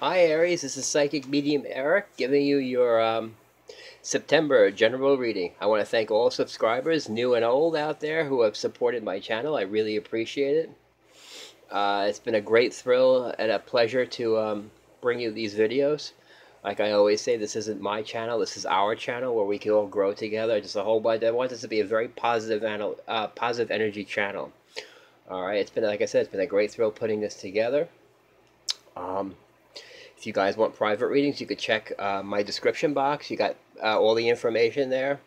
Hi Aries, this is Psychic Medium Eric giving you your September general reading. I want to thank all subscribers, new and old out there, who have supported my channel. I really appreciate it. It's been a great thrill and a pleasure to bring you these videos. Like I always say, this isn't my channel, this is our channel where we can all grow together. Just a whole bunch. I want this to be a very positive energy channel. Alright, it's been, like I said, it's been a great thrill putting this together. If you guys want private readings, you could check my description box. You got all the information there.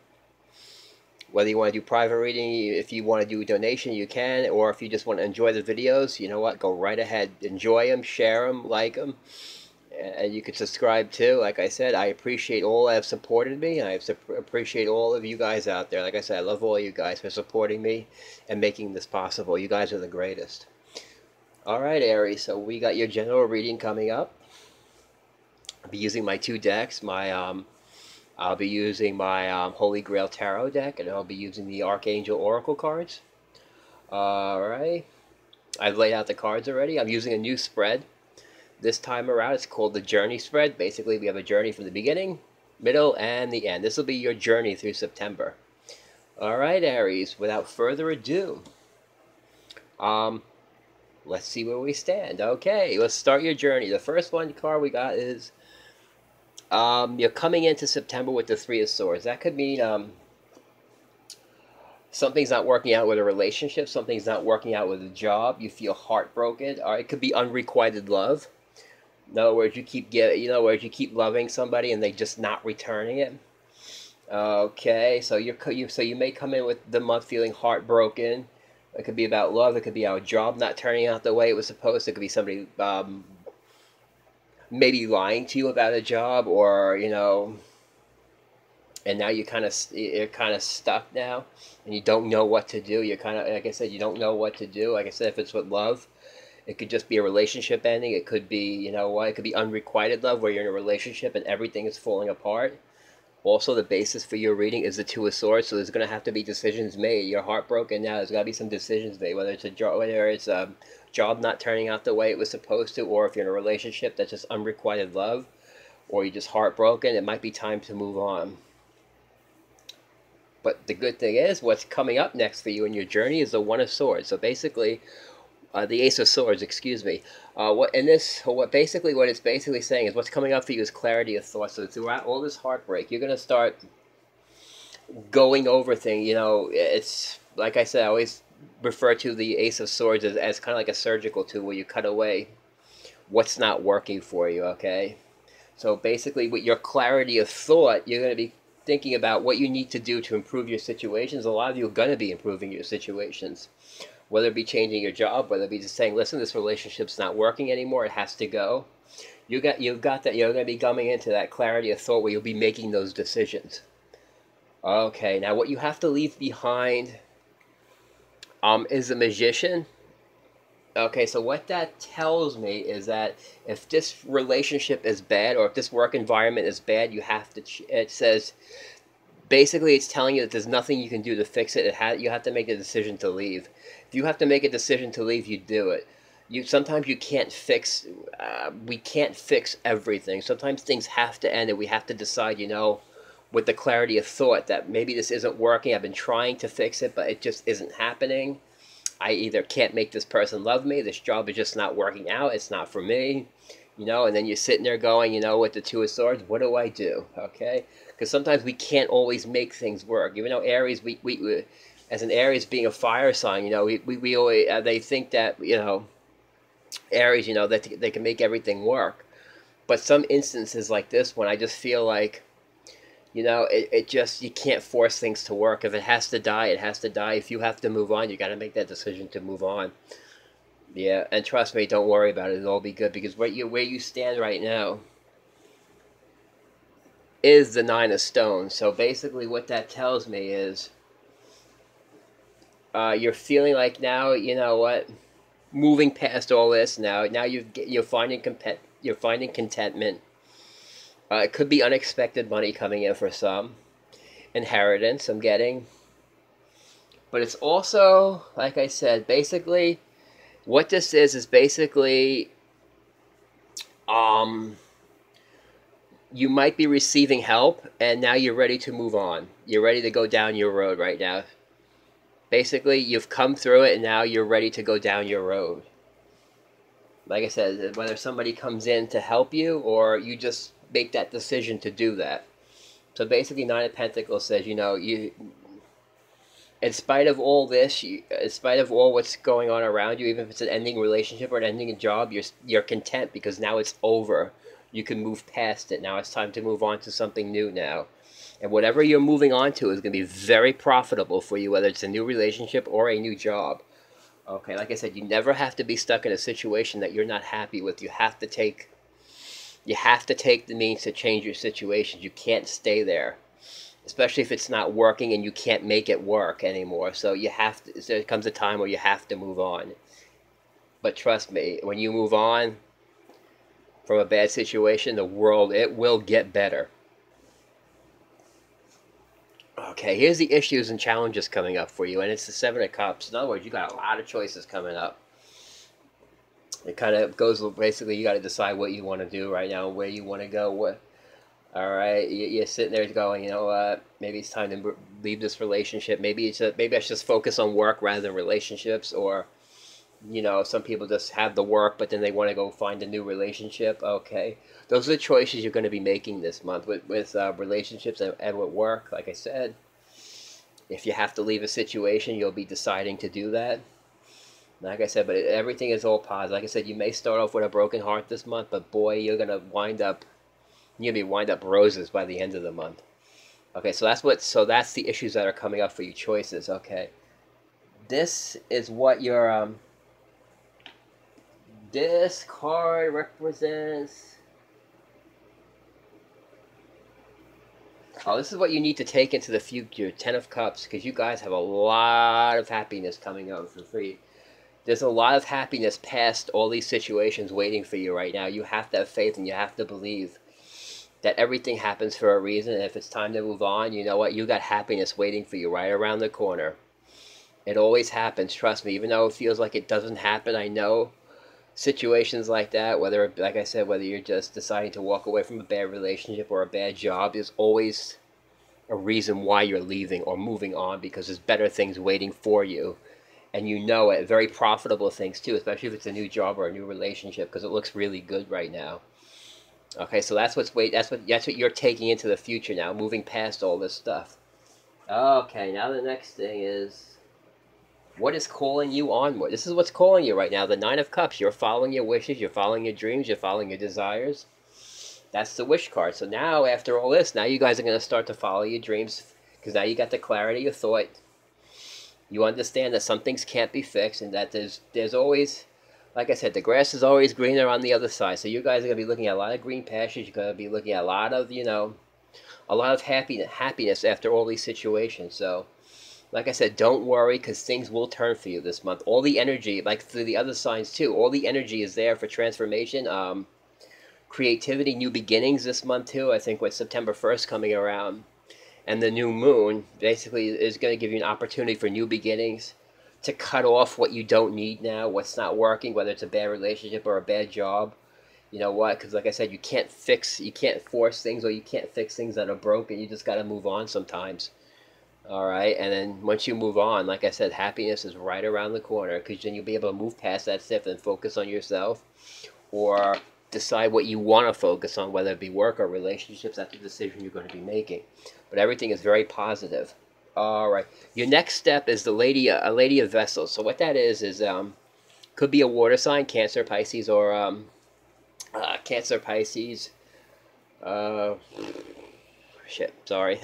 Whether you want to do private reading, if you want to do a donation, you can. Or if you just want to enjoy the videos, you know what? Go right ahead. Enjoy them, share them, like them. And you can subscribe too. Like I said, I appreciate all that have supported me. I appreciate all of you guys out there. Like I said, I love all you guys for supporting me and making this possible. You guys are the greatest. All right, Aries. So we got your general reading coming up. I'll be using my two decks. I'll be using my Holy Grail Tarot deck, and I'll be using the Archangel Oracle cards. All right, I've laid out the cards already. I'm using a new spread this time around. It's called the Journey Spread. Basically, we have a journey from the beginning, middle, and the end. This will be your journey through September. All right, Aries. Without further ado, let's see where we stand. Okay, let's start your journey. The first one card we got is you're coming into September with the Three of Swords. That could mean something's not working out with a relationship, something's not working out with a job, you feel heartbroken, or it could be unrequited love. In other words, you keep loving somebody and they just not returning it. Okay, so you may come in with the month feeling heartbroken. It could be about love. It could be our job not turning out the way it was supposed to. It could be somebody maybe lying to you about a job, or and now you're kind of stuck now, and you don't know what to do. You're kind of, like I said, you don't know what to do. Like I said, if it's with love, it could just be a relationship ending. It could be, it could be unrequited love, where you're in a relationship and everything is falling apart. Also, the basis for your reading is the Two of Swords, so there's going to have to be decisions made. You're heartbroken now. There's got to be some decisions made, whether it's a job not turning out the way it was supposed to, or if you're in a relationship that's just unrequited love, or you're just heartbroken. It might be time to move on. But the good thing is, what's coming up next for you in your journey is the One of Swords. So basically, the Ace of Swords, excuse me. What it's basically saying is what's coming up for you is clarity of thought. So throughout all this heartbreak, you're gonna start going over things. It's like I said, I always refer to the Ace of Swords as kind of like a surgical tool where you cut away what's not working for you. Okay, so basically, with your clarity of thought, you're gonna be thinking about what you need to do to improve your situations. A lot of you are going to be improving your situations, whether it be changing your job, whether it be just saying, listen, this relationship's not working anymore, it has to go. You've got that. You're going to be coming into that clarity of thought where you'll be making those decisions. Okay, now what you have to leave behind is a Magician. Okay, so what that tells me is that if this relationship is bad, or if this work environment is bad, you have to, it says, basically it's telling you that there's nothing you can do to fix it. You have to make a decision to leave. If you have to make a decision to leave, you do it. Sometimes you can't fix, we can't fix everything. Sometimes things have to end, and we have to decide, with the clarity of thought, that maybe this isn't working. I've been trying to fix it, but it just isn't happening. I either can't make this person love me, this job is just not working out, it's not for me, and then you're sitting there going, with the Two of Swords, what do I do? Okay? Because sometimes we can't always make things work. Even though Aries, we as an Aries being a fire sign, we always, they think that, Aries, that they can make everything work. But some instances like this one, I just feel like, it just, you can't force things to work. If it has to die, it has to die. If you have to move on, you got to make that decision to move on. Yeah, and trust me, don't worry about it. It'll all be good, because where you stand right now is the Nine of Stones. So basically what that tells me is you're feeling like now, moving past all this now you're finding contentment. It could be unexpected money coming in for some. Inheritance, I'm getting. But it's also, like I said, basically, what this is basically Um, you might be receiving help, and now you're ready to move on. You're ready to go down your road right now. Basically, you've come through it, and now you're ready to go down your road. Like I said, whether somebody comes in to help you or you just make that decision to do that. So basically, Nine of Pentacles says, you know, you, in spite of all this, in spite of all what's going on around you, even if it's an ending relationship or an ending job, you're content because now it's over. You can move past it. Now it's time to move on to something new now. And whatever you're moving on to is going to be very profitable for you, whether it's a new relationship or a new job. Okay, like I said, you never have to be stuck in a situation that you're not happy with. You have to take the means to change your situation. You can't stay there, especially if it's not working and you can't make it work anymore. So you have to. There comes a time where you have to move on. But trust me, when you move on from a bad situation, the world, it will get better. Okay, here's the issues and challenges coming up for you, and it's the Seven of Cups. In other words, you got a lot of choices coming up. It kind of goes, basically, you got to decide what you want to do right now, where you want to go. All right, you're sitting there going, you know what, maybe it's time to leave this relationship. Maybe maybe I should just focus on work rather than relationships. Or, you know, some people just have the work, but then they want to go find a new relationship. Okay, those are the choices you're going to be making this month with relationships and with work. Like I said, if you have to leave a situation, you'll be deciding to do that. Like I said, but everything is all positive. Like I said, you may start off with a broken heart this month, but boy, you're going to wind up roses by the end of the month. Okay, so that's the issues that are coming up for you, choices. Okay, this is what your this card represents. Oh, this is what you need to take into the future, Ten of Cups, because you guys have a lot of happiness coming up for free. There's a lot of happiness past all these situations waiting for you right now. You have to have faith and you have to believe that everything happens for a reason. And if it's time to move on, you know what? You got happiness waiting for you right around the corner. It always happens, trust me. Even though it feels like it doesn't happen, I know situations like that, whether, like I said, whether you're just deciding to walk away from a bad relationship or a bad job, there's always a reason why you're leaving or moving on, because there's better things waiting for you. And you know it, very profitable things too, especially if it's a new job or a new relationship, because it looks really good right now. Okay, so that's what you're taking into the future now, moving past all this stuff. Okay, now the next thing is, what is calling you onward? This is what's calling you right now, the Nine of Cups. You're following your wishes, you're following your dreams, you're following your desires. That's the wish card. So now, after all this, now you guys are going to start to follow your dreams, because now you got the clarity of thought. You understand that some things can't be fixed, and that there's always, like I said, the grass is always greener on the other side. So you guys are going to be looking at a lot of green pastures. You're going to be looking at a lot of, you know, a lot of happiness after all these situations. So, like I said, don't worry, because things will turn for you this month. All the energy, like through the other signs too, all the energy is there for transformation, creativity, new beginnings this month too. I think with September 1st coming around, and the new moon basically is going to give you an opportunity for new beginnings, to cut off what you don't need now, what's not working, whether it's a bad relationship or a bad job. You know what? Because like I said, you can't force things, or you can't fix things that are broken. You just got to move on sometimes. All right, and then once you move on, like I said, happiness is right around the corner, because then you'll be able to move past that stuff and focus on yourself, or decide what you want to focus on, whether it be work or relationships. That's the decision you're going to be making. But everything is very positive. All right. Your next step is a lady of vessels. So what that is could be a water sign, Cancer, Pisces, or Cancer, Pisces. Shit. Sorry.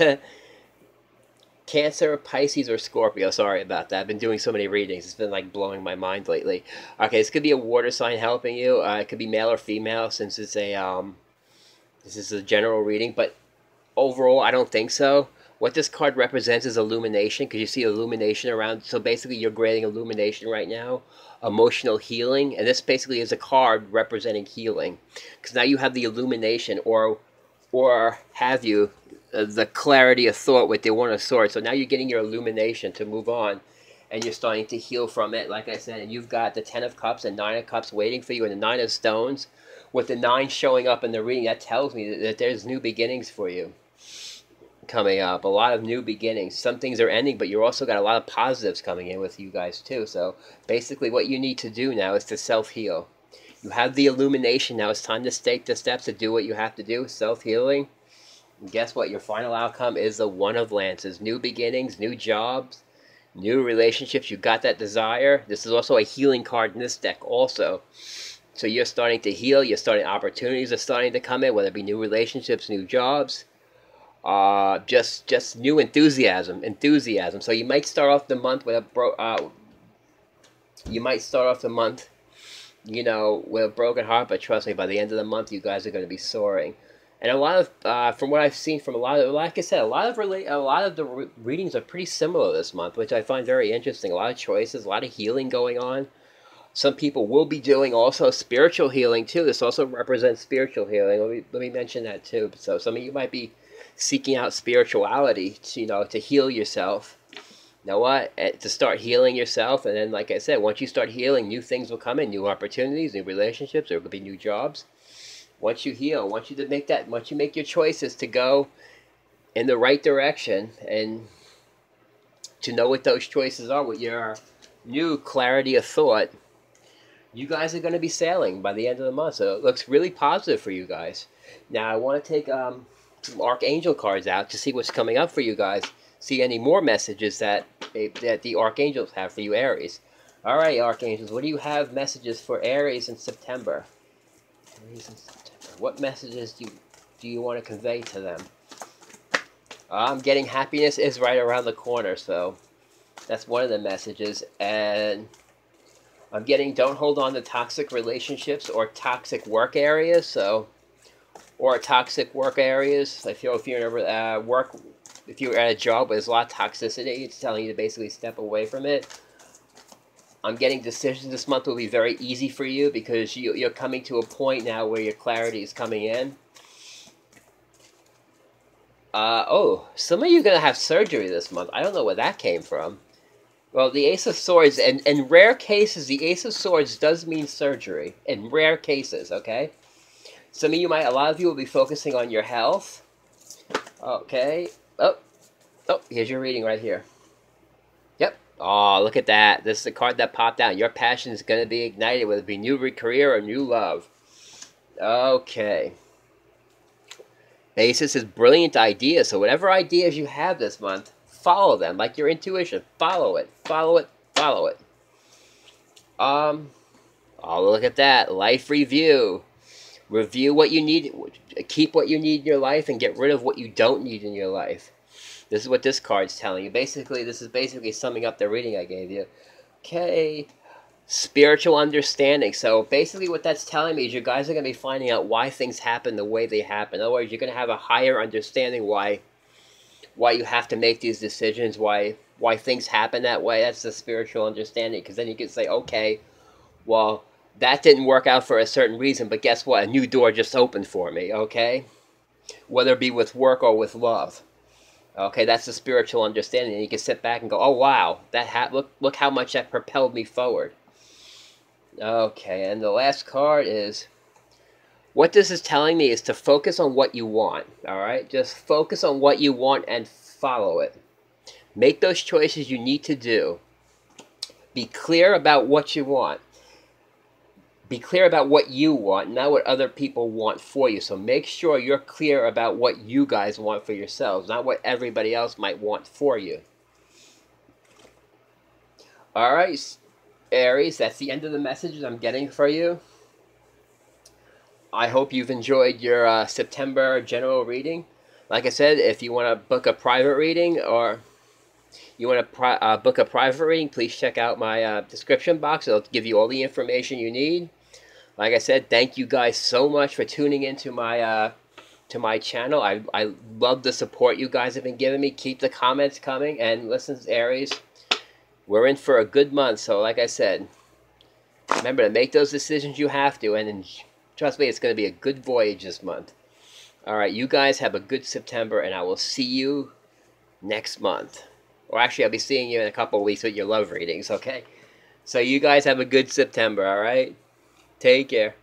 Cancer, Pisces, or Scorpio. Sorry about that. I've been doing so many readings. It's been like blowing my mind lately. Okay, this could be a water sign helping you. It could be male or female, since it's this is a general reading. But overall, I don't think so. What this card represents is illumination, because you see illumination around. So basically, you're granting illumination right now, emotional healing, and this basically is a card representing healing, because now you have the illumination, or have you the clarity of thought with the One of Swords. So now you're getting your illumination to move on, and you're starting to heal from it. Like I said, and you've got the 10 of Cups and 9 of Cups waiting for you, and the 9 of Stones. With the 9 showing up in the reading, that tells me that there's new beginnings for you coming up. A lot of new beginnings. Some things are ending, but you've also got a lot of positives coming in with you guys too. So basically what you need to do now is to self-heal. You have the illumination now. It's time to take the steps to do what you have to do. Self-healing. And guess what? Your final outcome is the One of Lances. New beginnings, new jobs, new relationships. You got that desire. This is also a healing card in this deck also. So you're starting to heal. You're starting, opportunities are starting to come in, whether it be new relationships, new jobs. Just new enthusiasm. So you might start off the month with a with a broken heart, but trust me, by the end of the month, you guys are going to be soaring. And a lot of, from what I've seen from a lot of, like I said, a lot of the readings are pretty similar this month, which I find very interesting. A lot of choices, a lot of healing going on. Some people will be doing also spiritual healing too. This also represents spiritual healing. Let me mention that too. So some of you might be seeking out spirituality to heal yourself. You know what? To start healing yourself, and then, like I said, once you start healing, new things will come in, new opportunities, new relationships. There will be new jobs. Once you heal, once you make your choices to go in the right direction, and to know what those choices are, with your new clarity of thought, you guys are going to be sailing by the end of the month. So it looks really positive for you guys. Now I want to take some Archangel cards out to see what's coming up for you guys. See any more messages that the Archangels have for you, Aries. All right, Archangels, what do you have messages for Aries in September? Aries in September. What messages do you want to convey to them? I'm getting happiness is right around the corner, so that's one of the messages. And I'm getting don't hold on to toxic relationships or toxic work areas. If you're in a if you're at a job where there's a lot of toxicity, it's telling you to basically step away from it. I'm getting decisions this month will be very easy for you because you're coming to a point now where your clarity is coming in. Some of you are going to have surgery this month. I don't know where that came from. Well, the Ace of Swords, and in rare cases, the Ace of Swords does mean surgery. In rare cases, okay? A lot of you will be focusing on your health. Okay. Oh, here's your reading right here. Yep. Oh, look at that. This is the card that popped out. Your passion is going to be ignited, whether it be new career or new love. Okay. Basis is brilliant ideas. So whatever ideas you have this month, follow them. Like your intuition. Follow it. Follow it. Follow it. Oh, look at that. Life review. Review what you need. Keep what you need in your life and get rid of what you don't need in your life. This is what this card's telling you. Basically, this is basically summing up the reading I gave you. Okay. Spiritual understanding. So basically what that's telling me is you guys are going to be finding out why things happen the way they happen. In other words, you're going to have a higher understanding why you have to make these decisions, why things happen that way. That's the spiritual understanding. Because then you can say, okay, well, that didn't work out for a certain reason, but guess what? A new door just opened for me, okay? Whether it be with work or with love. Okay, that's the spiritual understanding. And you can sit back and go, oh, wow, look how much that propelled me forward. Okay, and the last card is, what this is telling me is to focus on what you want, all right? Just focus on what you want and follow it. Make those choices you need to do. Be clear about what you want. Be clear about what you want, not what other people want for you. So make sure you're clear about what you guys want for yourselves, not what everybody else might want for you. All right, Aries, that's the end of the messages I'm getting for you. I hope you've enjoyed your September general reading. Like I said, if you want to book a private reading or you want to book a private reading, please check out my description box. It'll give you all the information you need. Like I said, thank you guys so much for tuning into my channel. I love the support you guys have been giving me. Keep the comments coming. And listen, Aries, we're in for a good month. So like I said, remember to make those decisions you have to. And trust me, it's going to be a good voyage this month. All right, you guys have a good September, and I will see you next month. Or actually, I'll be seeing you in a couple of weeks with your love readings, okay? So you guys have a good September, all right? Take care.